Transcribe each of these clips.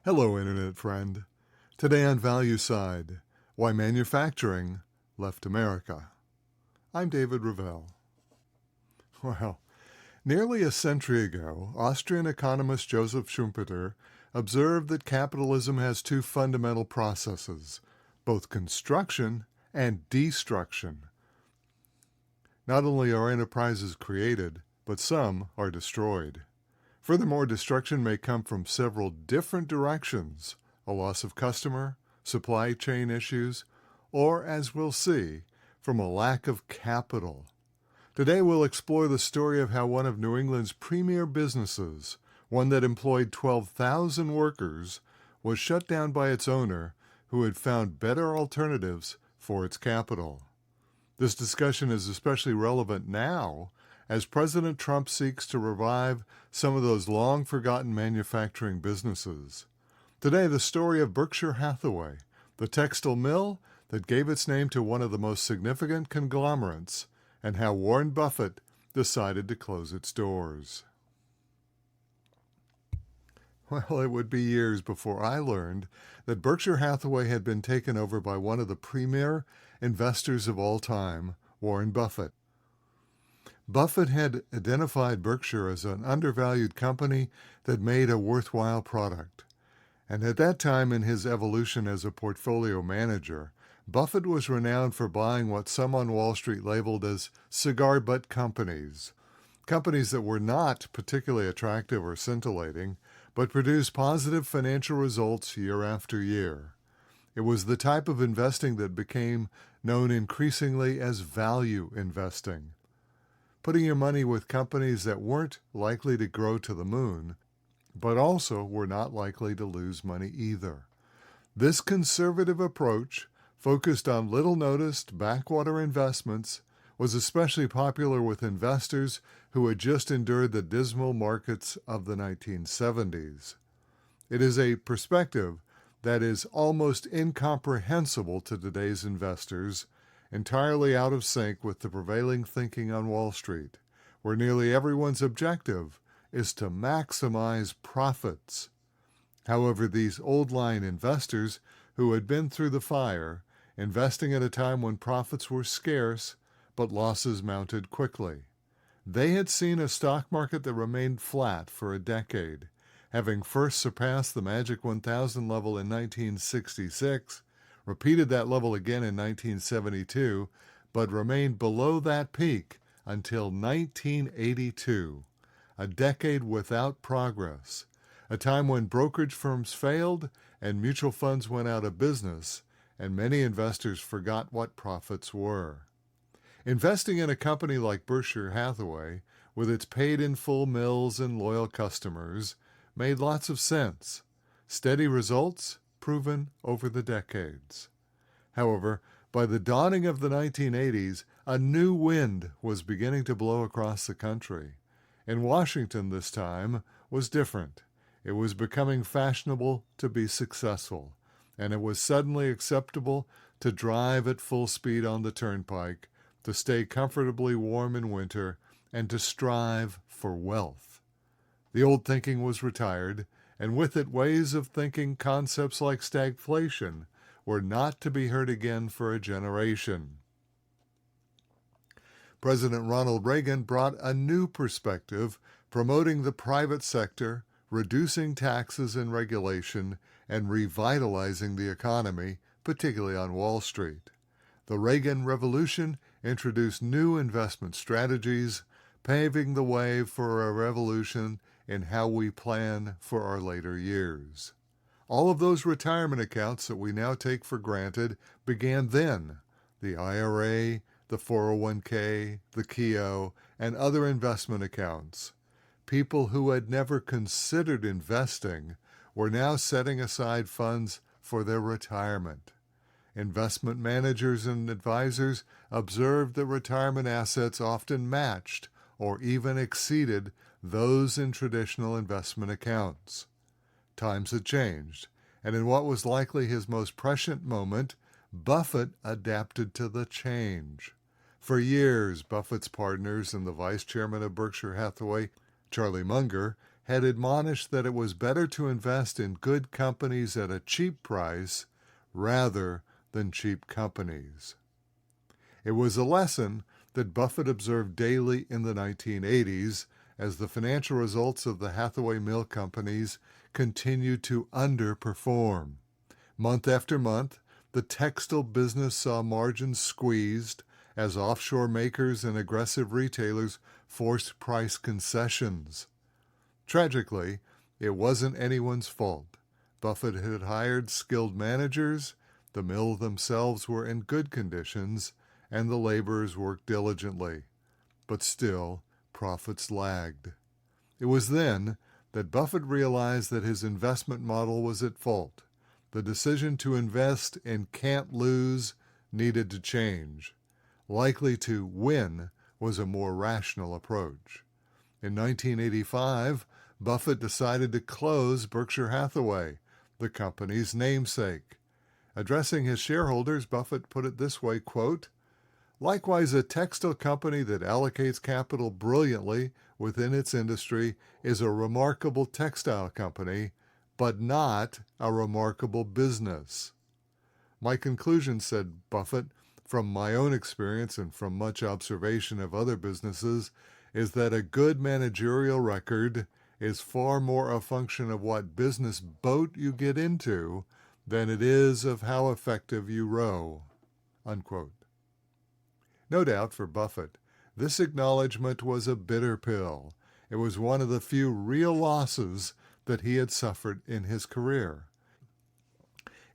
Hello, Internet friend. Today on Value Side, Why Manufacturing Left America. I'm David Ravel. Well, nearly a century ago, Austrian economist Joseph Schumpeter observed that capitalism has two fundamental processes, both construction and destruction. Not only are enterprises created, but some are destroyed. Furthermore, destruction may come from several different directions: a loss of customer, supply chain issues, or, as we'll see, from a lack of capital. Today we'll explore the story of how one of New England's premier businesses, one that employed 12,000 workers, was shut down by its owner, who had found better alternatives for its capital. This discussion is especially relevant now as President Trump seeks to revive some of those long-forgotten manufacturing businesses. Today, the story of Berkshire Hathaway, the textile mill that gave its name to one of the most significant conglomerates, and how Warren Buffett decided to close its doors. Well, it would be years before I learned that Berkshire Hathaway had been taken over by one of the premier investors of all time, Warren Buffett. Buffett had identified Berkshire as an undervalued company that made a worthwhile product. And at that time in his evolution as a portfolio manager, Buffett was renowned for buying what some on Wall Street labeled as cigar-butt companies that were not particularly attractive or scintillating, but produced positive financial results year after year. It was the type of investing that became known increasingly as value investing, putting your money with companies that weren't likely to grow to the moon, but also were not likely to lose money either. This conservative approach, focused on little-noticed backwater investments, was especially popular with investors who had just endured the dismal markets of the 1970s. It is a perspective that is almost incomprehensible to today's investors, entirely out of sync with the prevailing thinking on Wall Street, where nearly everyone's objective is to maximize profits. However, these old-line investors who had been through the fire, investing at a time when profits were scarce, but losses mounted quickly. They had seen a stock market that remained flat for a decade, having first surpassed the magic 1,000 level in 1966, repeated that level again in 1972, but remained below that peak until 1982, a decade without progress, a time when brokerage firms failed and mutual funds went out of business, and many investors forgot what profits were. Investing in a company like Berkshire Hathaway, with its paid-in-full mills and loyal customers, made lots of sense. Steady results proven over the decades. However, by the dawning of the 1980s, a new wind was beginning to blow across the country. In Washington this time was different. It was becoming fashionable to be successful, and it was suddenly acceptable to drive at full speed on the turnpike, to stay comfortably warm in winter, and to strive for wealth. The old thinking was retired, and with it ways of thinking concepts like stagflation were not to be heard again for a generation. President Ronald Reagan brought a new perspective, promoting the private sector, reducing taxes and regulation, and revitalizing the economy, particularly on Wall Street. The Reagan Revolution introduced new investment strategies, paving the way for a revolution in how we plan for our later years. All of those retirement accounts that we now take for granted began then: the IRA, the 401k, the Keogh, and other investment accounts. People who had never considered investing were now setting aside funds for their retirement. Investment managers and advisors observed that retirement assets often matched or even exceeded those in traditional investment accounts. Times had changed, and in what was likely his most prescient moment, Buffett adapted to the change. For years, Buffett's partners and the vice chairman of Berkshire Hathaway, Charlie Munger, had admonished that it was better to invest in good companies at a cheap price rather than cheap companies. It was a lesson that Buffett observed daily in the 1980s as the financial results of the Hathaway Mill companies continued to underperform. Month after month, the textile business saw margins squeezed as offshore makers and aggressive retailers forced price concessions. Tragically, it wasn't anyone's fault. Buffett had hired skilled managers, the mill themselves were in good conditions, and the laborers worked diligently. But still, profits lagged. It was then that Buffett realized that his investment model was at fault. The decision to invest in can't lose needed to change. Likely to win was a more rational approach. In 1985, Buffett decided to close Berkshire Hathaway, the company's namesake. Addressing his shareholders, Buffett put it this way, quote, "Likewise, a textile company that allocates capital brilliantly within its industry is a remarkable textile company, but not a remarkable business." My conclusion, said Buffett, from my own experience and from much observation of other businesses, is that a good managerial record is far more a function of what business boat you get into than it is of how effective you row. Unquote. No doubt for Buffett, this acknowledgment was a bitter pill. It was one of the few real losses that he had suffered in his career.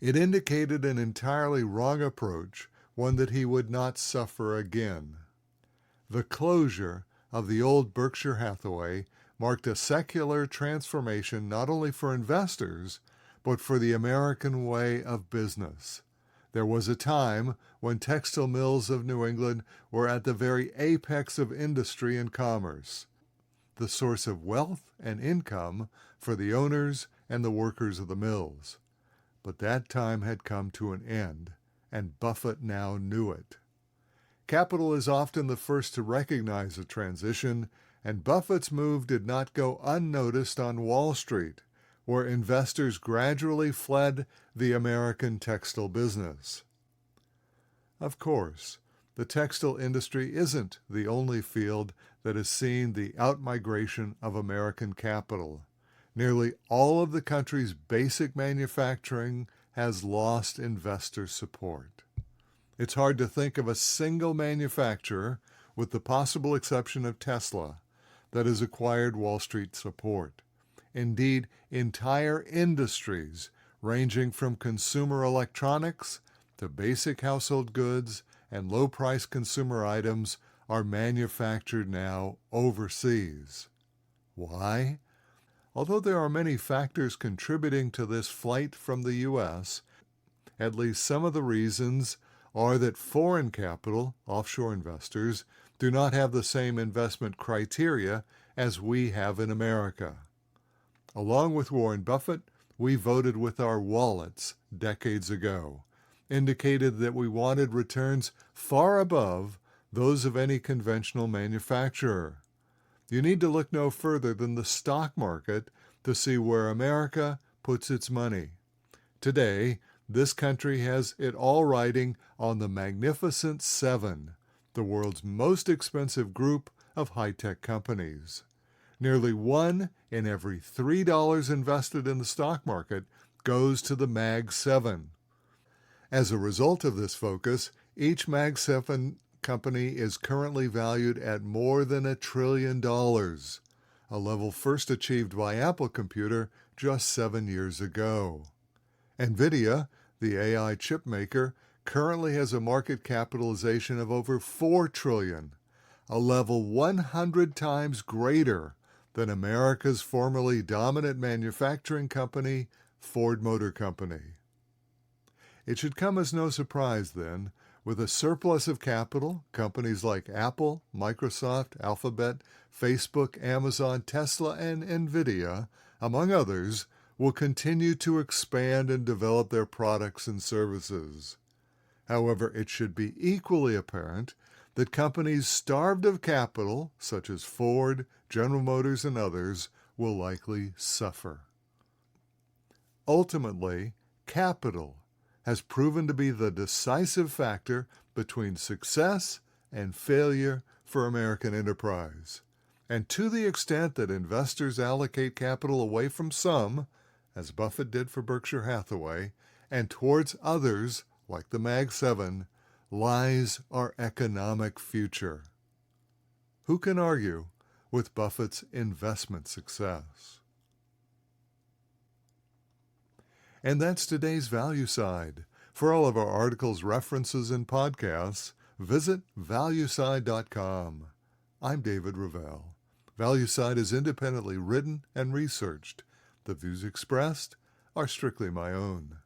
It indicated an entirely wrong approach, one that he would not suffer again. The closure of the old Berkshire Hathaway marked a secular transformation not only for investors, but for the American way of business. There was a time when textile mills of New England were at the very apex of industry and commerce, the source of wealth and income for the owners and the workers of the mills. But that time had come to an end, and Buffett now knew it. Capital is often the first to recognize a transition, and Buffett's move did not go unnoticed on Wall Street, where investors gradually fled the American textile business. Of course, the textile industry isn't the only field that has seen the outmigration of American capital. Nearly all of the country's basic manufacturing has lost investor support. It's hard to think of a single manufacturer, with the possible exception of Tesla, that has acquired Wall Street support. Indeed, entire industries, ranging from consumer electronics to basic household goods and low-price consumer items, are manufactured now overseas. Why? Although there are many factors contributing to this flight from the U.S., at least some of the reasons are that foreign capital, offshore investors, do not have the same investment criteria as we have in America. Along with Warren Buffett, we voted with our wallets decades ago, indicated that we wanted returns far above those of any conventional manufacturer. You need to look no further than the stock market to see where America puts its money. Today, this country has it all riding on the Magnificent Seven, the world's most expensive group of high-tech companies. Nearly 1 in every $3 invested in the stock market goes to the Mag 7. As a result of this focus, each Mag 7 company is currently valued at more than $1 trillion, a level first achieved by Apple Computer just 7 years ago. NVIDIA, the AI chip maker, currently has a market capitalization of over $4 trillion, a level 100 times greater than America's formerly dominant manufacturing company, Ford Motor Company. It should come as no surprise, then, with a surplus of capital, companies like Apple, Microsoft, Alphabet, Facebook, Amazon, Tesla, and NVIDIA, among others, will continue to expand and develop their products and services. However, it should be equally apparent that companies starved of capital, such as Ford, General Motors, and others, will likely suffer. Ultimately, capital has proven to be the decisive factor between success and failure for American enterprise. And to the extent that investors allocate capital away from some, as Buffett did for Berkshire Hathaway, and towards others, like the Mag 7, lies our economic future. Who can argue with Buffett's investment success? And that's today's Value Side. For all of our articles, references, and podcasts, visit valueside.com. I'm David Ravel. ValueSide is independently written and researched. The views expressed are strictly my own.